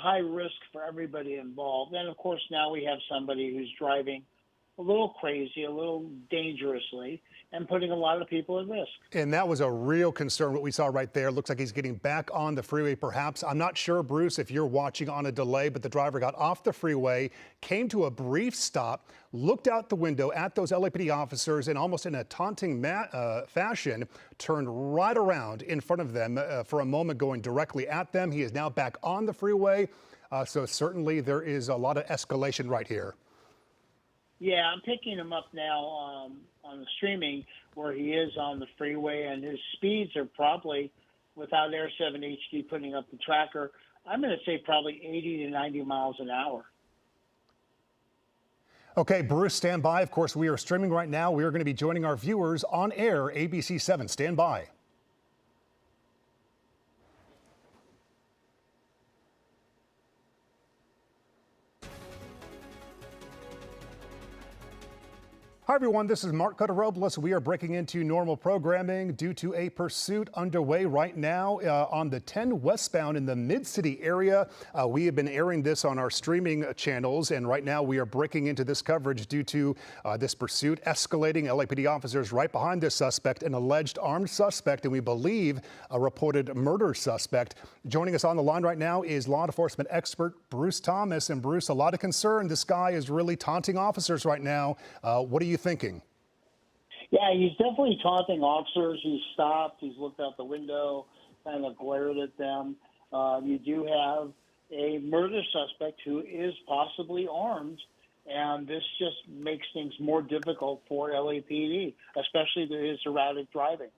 high risk for everybody involved. And of course, now we have somebody who's driving a little crazy, a little dangerously, and putting a lot of people at risk. And that was a real concern, what we saw right there. Looks like he's getting back on the freeway, perhaps. I'm not sure, Bruce, if you're watching on a delay, but the driver got off the freeway, came to a brief stop, looked out the window at those LAPD officers, and almost in a taunting fashion, turned right around in front of them for a moment, going directly at them. He is now back on the freeway. So certainly there is a lot of escalation right here. Yeah, I'm picking him up now on the streaming where he is on the freeway, and his speeds are probably, without Air 7 HD putting up the tracker, I'm going to say probably 80 to 90 miles an hour. Okay, Bruce, stand by. Of course, we are streaming right now. We are going to be joining our viewers on air, ABC 7. Stand by. Hi, everyone. This is Mark Cotteropolis. We are breaking into normal programming due to a pursuit underway right now on the 10 westbound in the Mid-City area. We have been airing this on our streaming channels, and right now we are breaking into this coverage due to this pursuit escalating. LAPD officers right behind this suspect, an alleged armed suspect, and we believe a reported murder suspect. Joining us on the line right now is law enforcement expert Bruce Thomas. And Bruce, a lot of concern. This guy is really taunting officers right now. What do you thinking? Yeah, he's definitely taunting officers. He's stopped. He's looked out the window, kind of glared at them. You do have a murder suspect who is possibly armed, and this just makes things more difficult for LAPD, especially his erratic driving.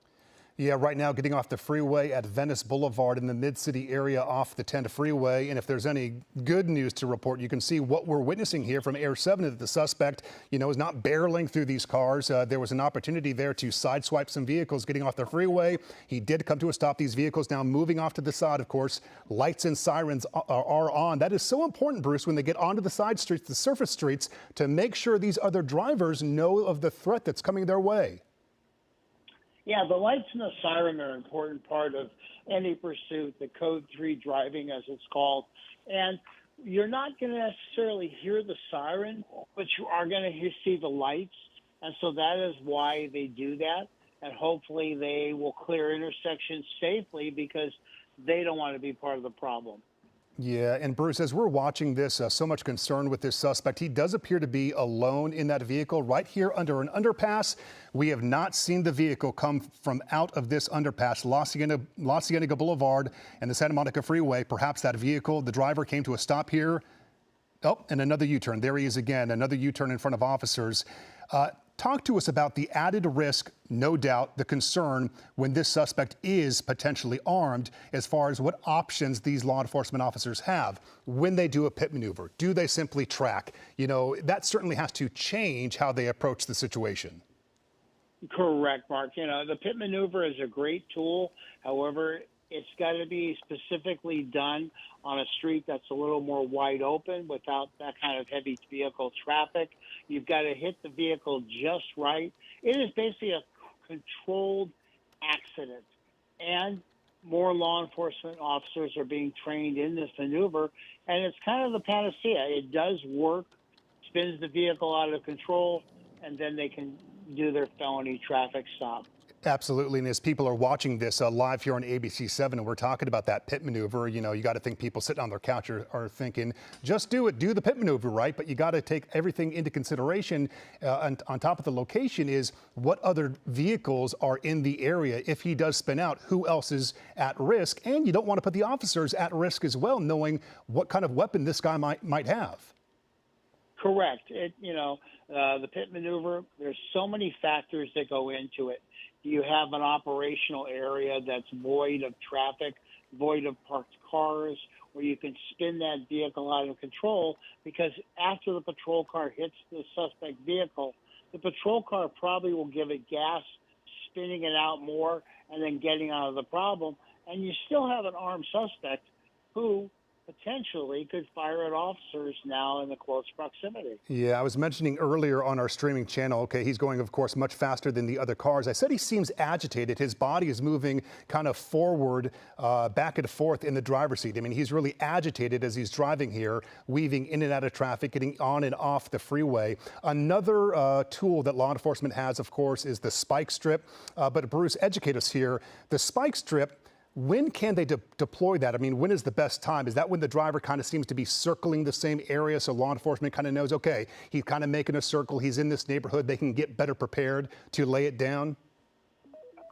Yeah, right now getting off the freeway at Venice Boulevard in the Mid-City area off the 10 freeway. And if there's any good news to report, you can see what we're witnessing here from Air 7 that the suspect, is not barreling through these cars. There was an opportunity there to sideswipe some vehicles getting off the freeway. He did come to a stop. These vehicles now moving off to the side, of course. Lights and sirens are on. That is so important, Bruce, when they get onto the side streets, the surface streets, to make sure these other drivers know of the threat that's coming their way. Yeah, the lights and the siren are an important part of any pursuit, the Code 3 driving, as it's called. And you're not going to necessarily hear the siren, but you are going to see the lights. And so that is why they do that. And hopefully they will clear intersections safely because they don't want to be part of the problem. Yeah, and Bruce, as we're watching this, so much concern with this suspect. He does appear to be alone in that vehicle right here under an underpass. We have not seen the vehicle come from out of this underpass, La Cienega Boulevard and the Santa Monica Freeway. Perhaps that vehicle, the driver came to a stop here. Oh, and another U-turn. There he is again, another U-turn in front of officers. Talk to us about the added risk, no doubt, the concern when this suspect is potentially armed, as far as what options these law enforcement officers have when they do a pit maneuver. Do they simply track? That certainly has to change how they approach the situation. Correct, Mark. The pit maneuver is a great tool. However, it's got to be specifically done on a street that's a little more wide open without that kind of heavy vehicle traffic. You've got to hit the vehicle just right. It is basically a controlled accident. And more law enforcement officers are being trained in this maneuver. And it's kind of the panacea. It does work, spins the vehicle out of control, and then they can do their felony traffic stop. Absolutely. And as people are watching this live here on ABC 7, and we're talking about that pit maneuver, you got to think people sitting on their couch are thinking, just do it, do the pit maneuver, right? But you got to take everything into consideration. And on top of the location is what other vehicles are in the area. If he does spin out, who else is at risk? And you don't want to put the officers at risk as well, knowing what kind of weapon this guy might have. Correct. The pit maneuver, there's so many factors that go into it. You have an operational area that's void of traffic, void of parked cars, where you can spin that vehicle out of control, because after the patrol car hits the suspect vehicle, the patrol car probably will give it gas, spinning it out more, and then getting out of the problem. And you still have an armed suspect who potentially could fire at officers now in the close proximity. Yeah, I was mentioning earlier on our streaming channel, okay, he's going, of course, much faster than the other cars. I said he seems agitated. His body is moving kind of forward, back and forth in the driver's seat. I mean, he's really agitated as he's driving here, weaving in and out of traffic, getting on and off the freeway. Another tool that law enforcement has, of course, is the spike strip. But Bruce, educate us here. The spike strip, when can they deploy that? I mean, when is the best time? Is that when the driver kind of seems to be circling the same area so law enforcement kind of knows, okay, he's kind of making a circle, he's in this neighborhood, they can get better prepared to lay it down?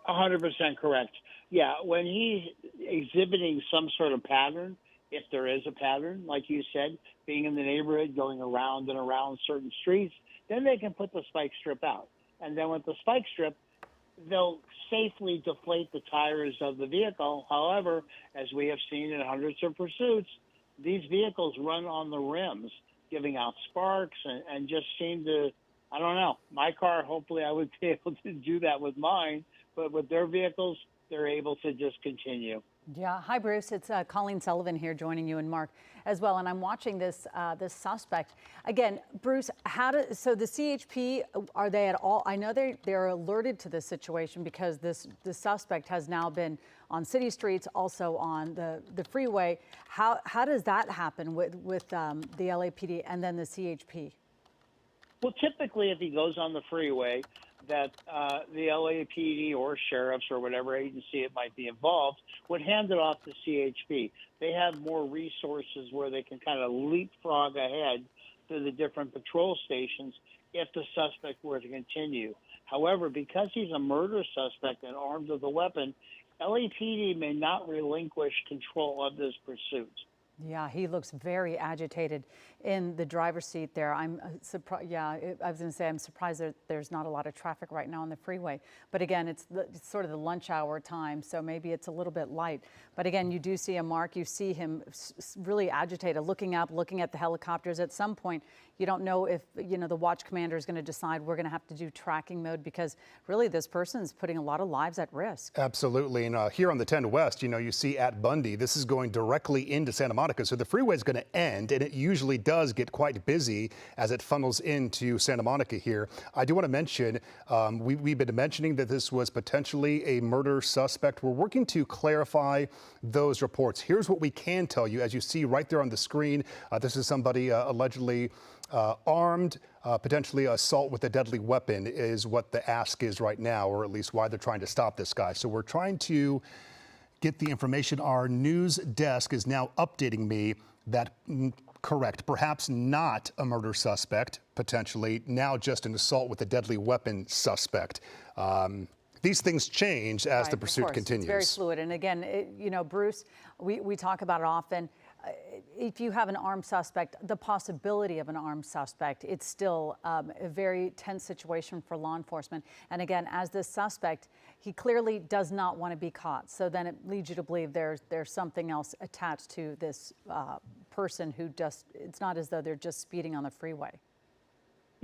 100% correct. Yeah, when he's exhibiting some sort of pattern, if there is a pattern, like you said, being in the neighborhood, going around and around certain streets, then they can put the spike strip out. And then with the spike strip, they'll safely deflate the tires of the vehicle. However, as we have seen in hundreds of pursuits, these vehicles run on the rims, giving out sparks and just seem to, I don't know. My car, hopefully I would be able to do that with mine, but with their vehicles, they're able to just continue. Yeah. Hi, Bruce. It's Colleen Sullivan here joining you and Mark as well. And I'm watching this this suspect. Again, Bruce, so the CHP, are they at all? I know they're alerted to this situation because the suspect has now been on city streets, also on the freeway. How does that happen with the LAPD and then the CHP? Well, typically, if he goes on the freeway, that the LAPD or sheriffs or whatever agency it might be involved would hand it off to CHP. They have more resources where they can kind of leapfrog ahead to the different patrol stations if the suspect were to continue. However, because he's a murder suspect and armed with a weapon, LAPD may not relinquish control of this pursuit. Yeah, he looks very agitated in the driver's seat there. I'm surprised. Yeah, I was going to say I'm surprised there's not a lot of traffic right now on the freeway. But again, it's sort of the lunch hour time, so maybe it's a little bit light. But again, you do see Mark. You see him really agitated, looking up, looking at the helicopters. At some point, you don't know if the watch commander is going to decide we're going to have to do tracking mode because really this person is putting a lot of lives at risk. Absolutely. And here on the 10 West, you see at Bundy, this is going directly into Santa Monica. So the freeway is going to end, and it usually does get quite busy as it funnels into Santa Monica here. I do want to mention, we've been mentioning that this was potentially a murder suspect. We're working to clarify those reports. Here's what we can tell you. As you see right there on the screen, this is somebody allegedly armed, potentially assault with a deadly weapon is what the ask is right now, or at least why they're trying to stop this guy. So we're trying to get the information. Our news desk is now updating me that correct, perhaps not a murder suspect, potentially, now just an assault with a deadly weapon suspect. These things change as the pursuit continues. It's very fluid. And again, Bruce, we talk about it often. If you have an armed suspect, the possibility of an armed suspect, it's still a very tense situation for law enforcement. And again, as this suspect, he clearly does not want to be caught. So then it leads you to believe there's something else attached to this person who it's not as though they're just speeding on the freeway.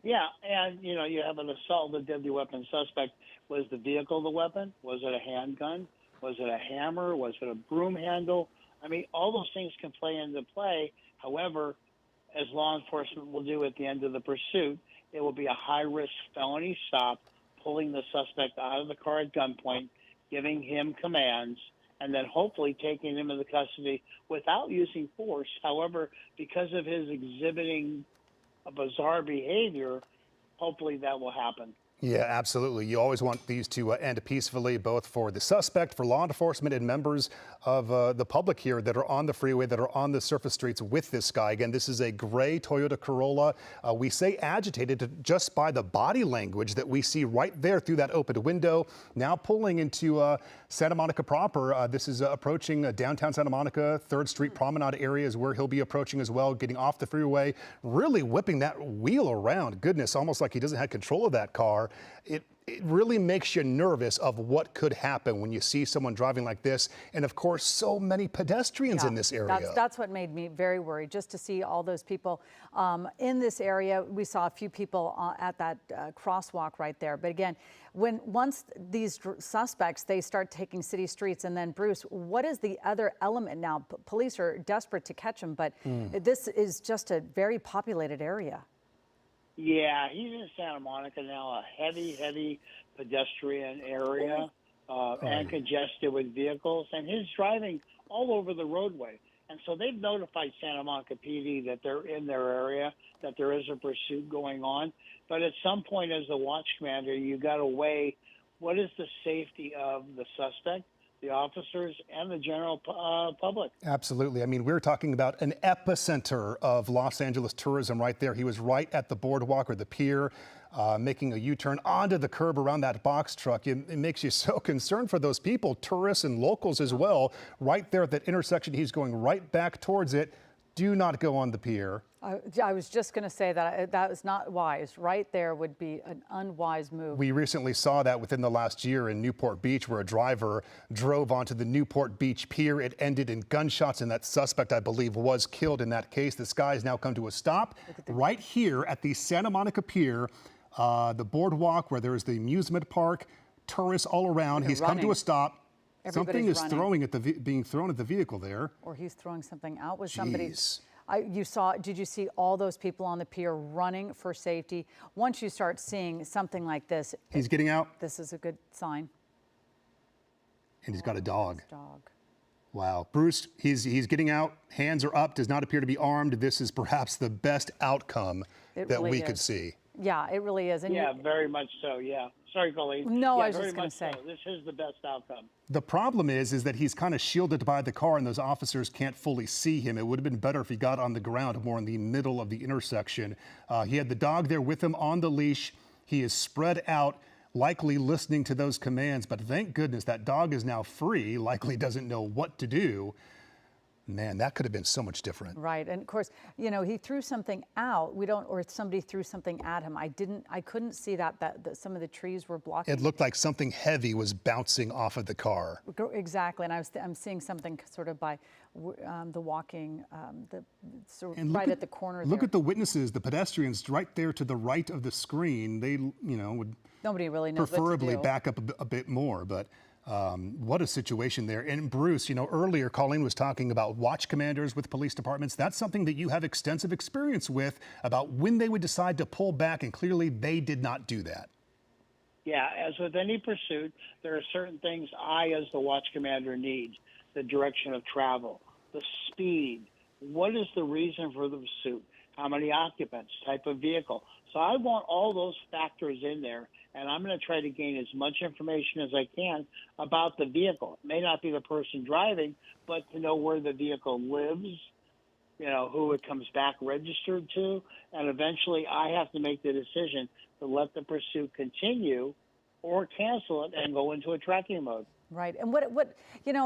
Yeah, and you have an assault with a deadly weapon suspect. Was the vehicle the weapon? Was it a handgun? Was it a hammer? Was it a broom handle? I mean, all those things can play into play. However, as law enforcement will do at the end of the pursuit, it will be a high-risk felony stop, pulling the suspect out of the car at gunpoint, giving him commands, and then hopefully taking him into custody without using force. However, because of his exhibiting a bizarre behavior, hopefully that will happen. Yeah, absolutely. You always want these to end peacefully, both for the suspect, for law enforcement, and members of the public here that are on the freeway, that are on the surface streets with this guy. Again, this is a gray Toyota Corolla. We say agitated just by the body language that we see right there through that open window. Now pulling into Santa Monica proper. This is approaching downtown Santa Monica. 3rd Street Promenade area is where he'll be approaching as well, getting off the freeway, really whipping that wheel around. Goodness, almost like he doesn't have control of that car. it really makes you nervous of what could happen when you see someone driving like this. And of course, so many pedestrians in this area. That's what made me very worried, just to see all those people in this area. We saw a few people at that crosswalk right there. But again, once these suspects, they start taking city streets, and then Bruce, what is the other element now? Police are desperate to catch them, but this is just a very populated area. Yeah, he's in Santa Monica now, a heavy pedestrian area and congested with vehicles, and he's driving all over the roadway. And so they've notified Santa Monica PD that they're in their area, that there is a pursuit going on. But at some point, as the watch commander, you got to weigh what is the safety of the suspect, the officers, and the general public. Absolutely. I mean, we're talking about an epicenter of Los Angeles tourism right there. He was right at the boardwalk or the pier, making a U-turn onto the curb around that box truck. It makes you so concerned for those people, tourists and locals as well. Right there at that intersection, he's going right back towards it. Do not go on the pier. I was just going to say that was not wise. Right there would be an unwise move. We recently saw that within the last year in Newport Beach, where a driver drove onto the Newport Beach pier. It ended in gunshots, and that suspect, I believe, was killed in that case. This guy has now come to a stop right here at the Santa Monica Pier, the boardwalk where there is the amusement park, tourists all around. He's come to a stop. Something is being thrown at the vehicle there. Or he's throwing something out with somebody. Did you see all those people on the pier running for safety? Once you start seeing something like this, he's getting out. This is a good sign. And he's got a dog. Wow. Bruce, he's getting out. Hands are up. Does not appear to be armed. This is perhaps the best outcome that we could see. Yeah, it really is. And yeah, very much so. Yeah. Sorry, Colleen. No, yeah, I was just going to say. So. This is the best outcome. The problem is that he's kind of shielded by the car, and those officers can't fully see him. It would have been better if he got on the ground more in the middle of the intersection. He had the dog there with him on the leash. He is spread out, likely listening to those commands. But thank goodness that dog is now free, likely doesn't know what to do. Man, that could have been so much different. Right, and of course, you know, he threw something out. Or somebody threw something at him. I couldn't see that some of the trees were blocking. It looked like something heavy was bouncing off of the car. Exactly, and I'm seeing something sort of by the walking, right at the corner. Look at the witnesses, the pedestrians right there to the right of the screen. They, would nobody really knows preferably what to do. back up a bit more, but. What a situation there. And Bruce, earlier Colleen was talking about watch commanders with police departments. That's something that you have extensive experience with, about when they would decide to pull back, and clearly they did not do that. Yeah, as with any pursuit, there are certain things I, as the watch commander, need. The direction of travel, the speed, what is the reason for the pursuit, how many occupants, type of vehicle. So I want all those factors in there, and I'm going to try to gain as much information as I can about the vehicle. It may not be the person driving, but to know where the vehicle lives, who it comes back registered to, and eventually I have to make the decision to let the pursuit continue or cancel it and go into a tracking mode. Right, and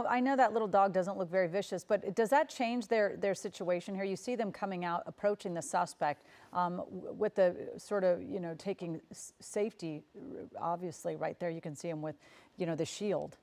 I know that little dog doesn't look very vicious, but does that change their situation here? You see them coming out, approaching the suspect with the sort of, taking safety, obviously, right there. You can see him with, the shield.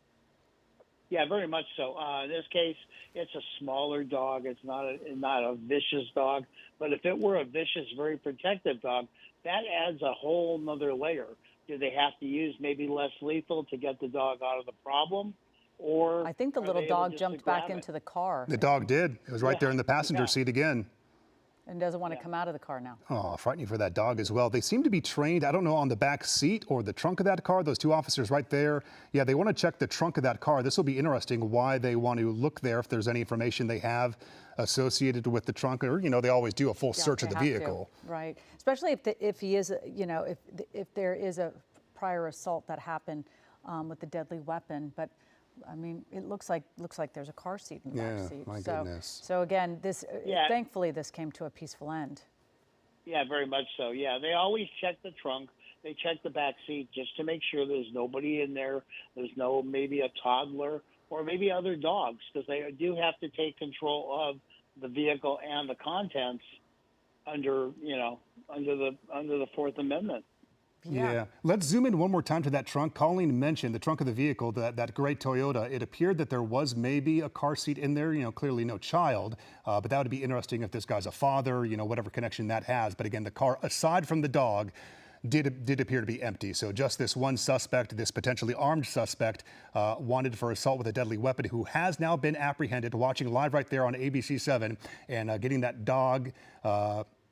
Yeah, very much so. In this case, it's a smaller dog. It's not a vicious dog. But if it were a vicious, very protective dog, that adds a whole nother layer. Do they have to use maybe less lethal to get the dog out of the problem? Or I think the little dog jumped back into the car. The dog did. It was right there in the passenger seat again. And doesn't want to come out of the car now. Oh, frightening for that dog as well. They seem to be trained, I don't know, on the back seat or the trunk of that car. Those two officers right there. Yeah, they want to check the trunk of that car. This will be interesting why they want to look there, if there's any information they have associated with the trunk, or, they always do a full search of the vehicle. Right. Especially if he is, if there is a prior assault that happened with a deadly weapon. But I mean, it looks like there's a car seat in the back seat. My goodness. So again, thankfully this came to a peaceful end. Yeah, very much so. Yeah, they always check the trunk. They check the back seat just to make sure there's nobody in there. There's maybe a toddler or maybe other dogs, because they do have to take control of the vehicle and the contents under the Fourth Amendment. Yeah. Let's zoom in one more time to that trunk. Colleen mentioned the trunk of the vehicle, that gray Toyota. It appeared that there was maybe a car seat in there, clearly no child. But that would be interesting if this guy's a father, whatever connection that has. But again, the car, aside from the dog, did appear to be empty. So just this one suspect, this potentially armed suspect, wanted for assault with a deadly weapon, who has now been apprehended, watching live right there on ABC7, and getting that dog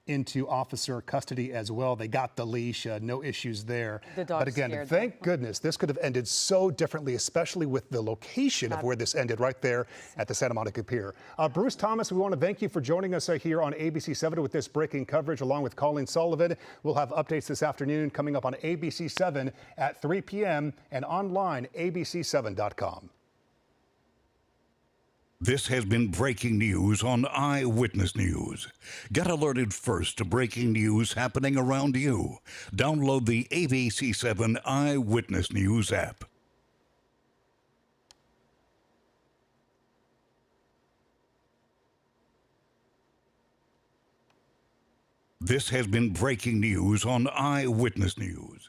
into officer custody as well. They got the leash, no issues there. But again, thank goodness this could have ended so differently, especially with the location of where this ended, right there at the Santa Monica Pier. Bruce Thomas, we want to thank you for joining us here on ABC7 with this breaking coverage, along with Colleen Sullivan. We'll have updates this afternoon coming up on ABC7 at 3 p.m. and online, abc7.com. This has been breaking news on Eyewitness News. Get alerted first to breaking news happening around you. Download the ABC7 Eyewitness News app. This has been breaking news on Eyewitness News.